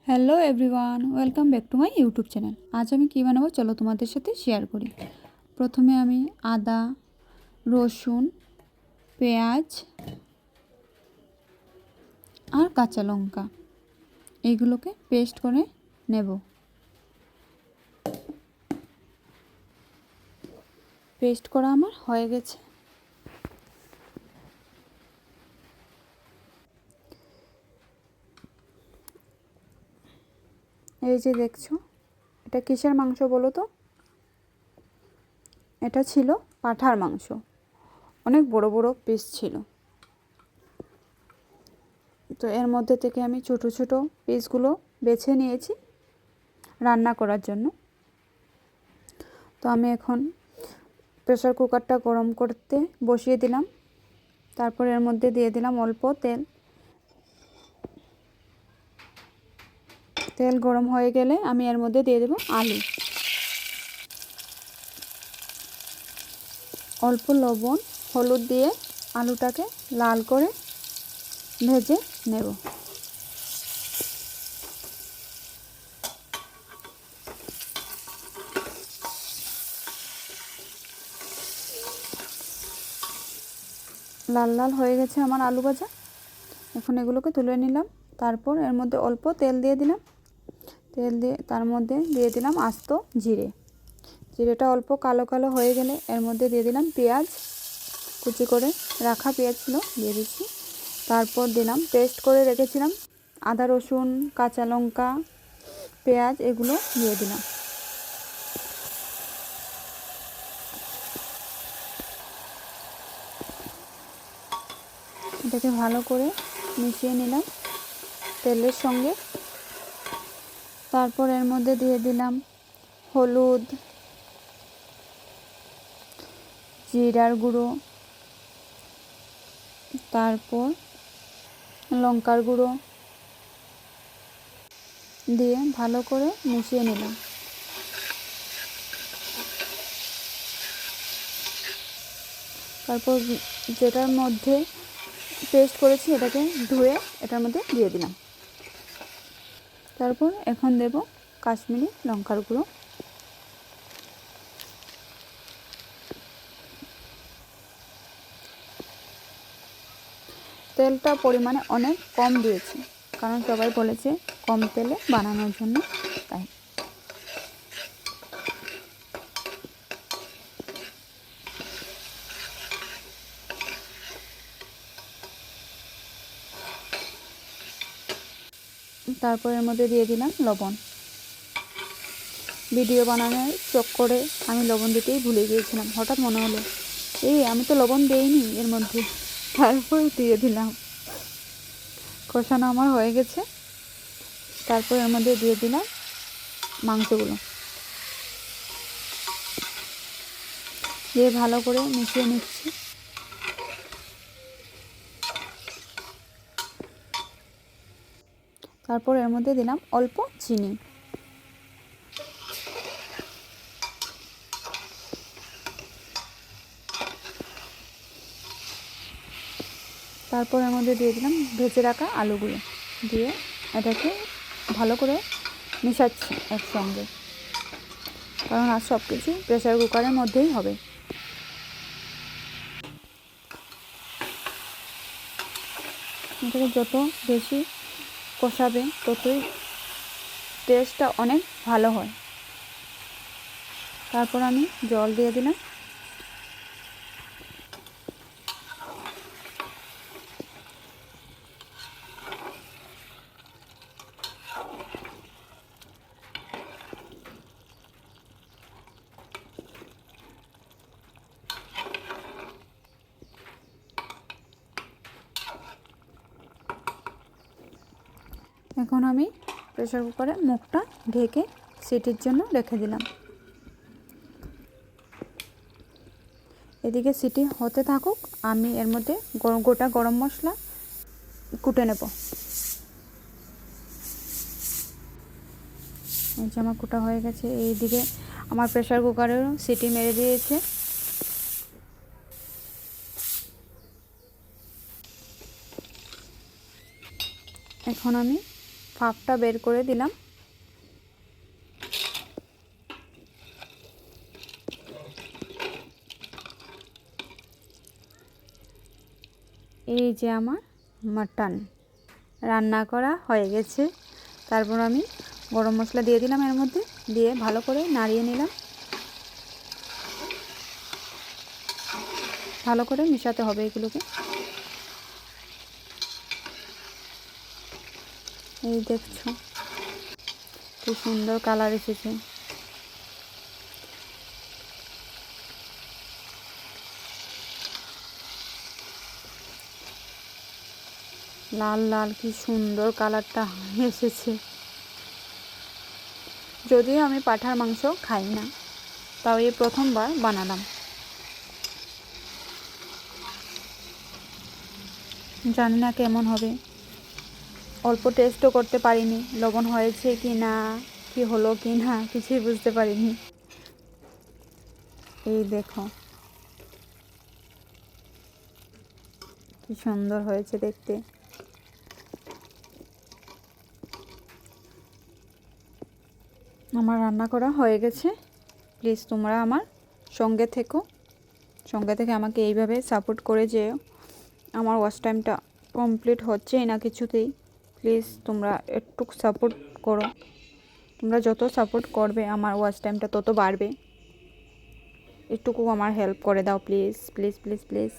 Hello everyone, welcome back to my YouTube channel. আজ আমি কী বানাবো চলো তোমাদের সাথে শেয়ার করি। প্রথমে আমি আদা, রসুন, পেঁয়াজ আর কাঁচা লঙ্কা এইগুলোকে পেস্ট করে নেব। পেস্ট করা আমার হয়ে গেছে। এই যে দেখছো, এটা কিসের মাংস বলো তো? এটা ছিল পাঁঠার মাংস, অনেক বড় বড় পিস ছিল। তো এর মধ্যে থেকে আমি ছোট ছোট পিসগুলো বেছে নিয়েছি রান্না করার জন্য। তো আমি এখন প্রেসার কুকারটা গরম করতে বসিয়ে দিলাম। তারপর এর মধ্যে দিয়ে দিলাম অল্প তেল। তেল গরম হয়ে গেলে আমি এর মধ্যে দিয়ে দেব আলু, অল্প লবণ, হলুদ দিয়ে আলুটাকে লাল করে ভেজে নেব। লাল লাল হয়ে গেছে আমার আলু ভাজা। এখন এগুলোকে তুলে নিলাম। তারপর এর মধ্যে অল্প তেল দিয়ে দিলাম। তেল দিয়ে তার মধ্যে দিয়ে দিলাম আস্ত জিরে। জিরেটা অল্প কালো কালো হয়ে গেলে এর মধ্যে দিয়ে দিলাম পেঁয়াজ, কুচি করে রাখা পেঁয়াজগুলো দিয়ে দিচ্ছি। তারপর দিলাম পেস্ট করে রেখেছিলাম আদা, রসুন, কাঁচা লঙ্কা, পেঁয়াজ, এগুলো দিয়ে দিলাম। এটাকে ভালো করে মিশিয়ে নিলাম তেলের সঙ্গে। তারপর এর মধ্যে দিয়ে দিলাম হলুদ, জিরার গুঁড়ো, তারপর লঙ্কার গুঁড়ো দিয়ে ভালো করে মিশিয়ে নিলাম। তারপর যেটার মধ্যে পেস্ট করেছি এটাকে ধুয়ে এটার মধ্যে দিয়ে দিলাম। তারপর এখন দেব কাশ্মীরি লঙ্কার গুঁড়ো। তেলটা পরিমাণে অনেক কম দিয়েছি, কারণ সবাই বলেছে কম তেলে বানানোর জন্য, তাই। তারপর এর মধ্যে দিয়ে দিলাম লবণ। ভিডিও বানানোর চক্করে আমি লবণ দিতেই ভুলে গিয়েছিলাম। হঠাৎ মনে হলো আমি তো লবণ দেইনি এর মধ্যে। তারপর দিয়ে দিলাম। কষানো আমার হয়ে গেছে। তারপর এর মধ্যে দিয়ে দিলাম মাংসগুলো, দিয়ে ভালো করে মিশিয়ে নিচ্ছি। তারপর এর মধ্যে দিলাম অল্প চিনি। তারপর এর মধ্যে দিয়ে দিলাম ভেজে রাখা আলুগুলো, দিয়ে এটাকে ভালো করে মেশাচ্ছি একসঙ্গে, কারণ আর সব কিছু প্রেসার কুকারের মধ্যেই হবে। এটাকে যত বেশি কষাবে ততই টেস্টটা অনেক ভালো হয়। তারপর আমি জল দিয়ে দিলাম। এখন আমি প্রেসার কুকারের মুখটা ঢেকে সিটির জন্য রেখে দিলাম। এদিকে সিটি হতে থাকুক, আমি এর মধ্যে গোটা গরম মশলা কুটে নেব। এই যে আমার কুটা হয়ে গেছে। এইদিকে আমার প্রেসার কুকারেরও সিটি মেরে দিয়েছে। এখন আমি হাফটা বের করে দিলাম। এই যে আমার মাটন রান্না করা হয়ে গেছে। তারপর আমি গরম মশলা দিয়ে দিলাম, এর মধ্যে দিয়ে ভালো করে নাড়িয়ে নিলাম। ভালো করে মেশাতে হবে এগুলোকে। এই দেখছো কি সুন্দর কালার এসেছে। লাল লাল কি সুন্দর কালারটা এসেছে। যদিও আমি পাঁঠার মাংস খাই না, তাও এই প্রথমবার বানালাম। জানি না কেমন হবে, অল্প টেস্টও করতে পারিনি, লবণ হয়েছে কি না, কি হলো কি না কিছুই বুঝতে পারিনি। এই দেখো কি সুন্দর হয়েছে দেখতে। আমার রান্না করা হয়ে গেছে। প্লিজ তোমরা আমার সঙ্গে থেকো, সঙ্গে থেকে আমাকে এইভাবে সাপোর্ট করে যেও। আমার ওয়াচ টাইমটা কমপ্লিট হচ্ছেই না কিছুতেই। প্লিজ তোমরা একটু সাপোর্ট করো। তোমরা যত সাপোর্ট করবে আমার ওয়াচ টাইমটা তত বাড়বে। একটুকু আমার হেল্প করে দাও প্লিজ প্লিজ প্লিজ প্লিজ।